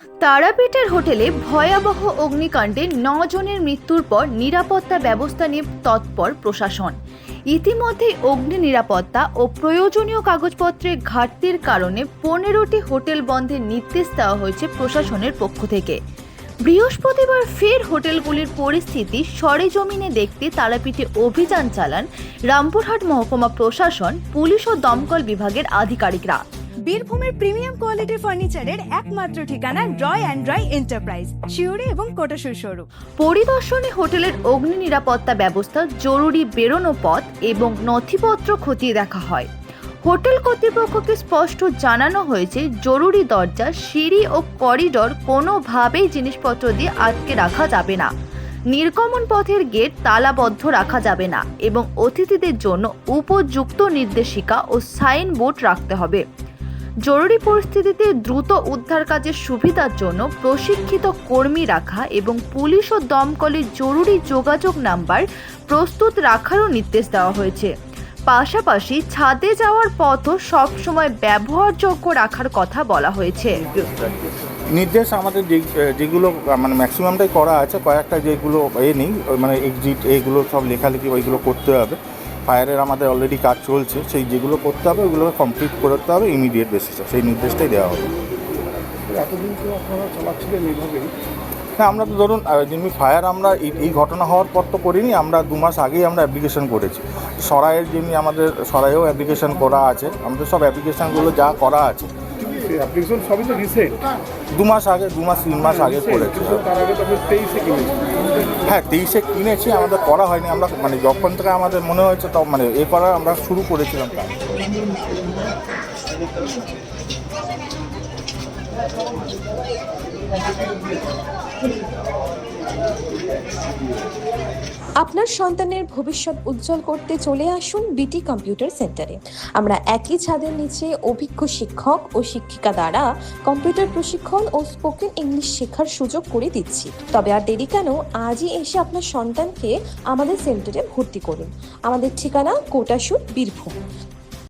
তারাপীঠের হোটেলে ভয়াবহ অগ্নিকাণ্ডে ৯ জনের মৃত্যুর পর নিরাপত্তা ব্যবস্থা নিয়ে তৎপর প্রশাসন। ইতিমধ্যেই অগ্নি নিরাপত্তা ও প্রয়োজনীয় কাগজপত্রের ঘাটতির কারণে ১৫টি হোটেল বন্ধের নির্দেশ দেওয়া হয়েছে প্রশাসনের পক্ষ থেকে। বৃহস্পতিবার ফের হোটেলগুলির পরিস্থিতি সরেজমিনে দেখতে তারাপীঠে অভিযান চালান রামপুরহাট মহকুমা প্রশাসন, পুলিশ ও দমকল বিভাগের আধিকারিকরা। বীরভূমের প্রিমিয়াম কোয়ালিটির ফার্নিচারের একমাত্র ঠিকানা রয় অ্যান্ড রয় এন্টারপ্রাইজ, শিউরি এবং কোটাসুর শোরুম। পরিদর্শনে হোটেলের অগ্নি নিরাপত্তা ব্যবস্থা, জরুরি বেরোনো পথ এবং নথিপত্র খতিয়ে দেখা হয়। হোটেল কর্তৃপক্ষকে স্পষ্ট জানানো হয়েছে, জরুরি দরজা, সিঁড়ি ও করিডর কোনোভাবেই জিনিসপত্র দিয়ে আটকে রাখা যাবে না। নির্গমন পথের গেট তালাবদ্ধ রাখা যাবে না এবং অতিথিদের জন্য উপযুক্ত নির্দেশিকা ও সাইনবোর্ড রাখতে হবে। জরুরি পরিস্থিতিতে দ্রুত উদ্ধার কাজের সুবিধার জন্য প্রশিক্ষিত কর্মী রাখা এবং পুলিশ ও দমকলের জরুরি যোগাযোগ নাম্বার প্রস্তুত রাখারও নির্দেশ দেওয়া হয়েছে। পাশাপাশি ছাদে যাওয়ার পথও সবসময় ব্যবহারযোগ্য রাখার কথা বলা হয়েছে। নির্দেশ আমাদের যেগুলো মানে ম্যাক্সিমামটাই করা আছে, কয়েকটা যেগুলো নেই মানে এক্সিট এগুলো সব লেখালেখি ওইগুলো করতে হবে। ফায়ারের আমাদের অলরেডি কাজ চলছে, সেই যেগুলো করতে হবে ওইগুলো কমপ্লিট করতে হবে ইমিডিয়েট বেসিসে, সেই নির্দেশটাই দেওয়া হবে। এতদিন তো আপনারা চালাচ্ছিলেন এইভাবেই? হ্যাঁ, আমরা তো ধরুন যেমনি ফায়ার আমরা এই ঘটনা হওয়ার পর তো করিনি, আমরা 2 মাস আগেই আমরা অ্যাপ্লিকেশন করেছি। সরাইয়ের যেমনি আমাদের সরাইয়েও অ্যাপ্লিকেশন করা আছে, আমাদের সব অ্যাপ্লিকেশানগুলো যা করা আছে অ্যাপ্লিকেশন সবই তো রিসেন্ট, 2 মাস আগে, 2 মাস 3 মাস আগে করেছি। তার আগে তো 23-এ কিনেছি। হ্যাঁ, 23-এ কিনেছি, আমাদের করা হয়নি। আমরা মানে যখন থেকে আমাদের মনে হয়েছে তখন মানে এ করা আমরা শুরু করেছিলাম কাজ। আপনার সন্তানের ভবিষ্যৎ উজ্জ্বল করতে চলে আসুন বিটি কম্পিউটার সেন্টারে। আমরা একই ছাদের নিচে অভিজ্ঞ শিক্ষক ও শিক্ষিকা দ্বারা কম্পিউটার প্রশিক্ষণ ও স্পোকেন ইংলিশ শেখার সুযোগ করে দিচ্ছি। তবে আর দেরি কেন, আজই এসে আপনার সন্তানকে আমাদের সেন্টারে ভর্তি করুন। আমাদের ঠিকানা কোটাসুর, বীরভূম।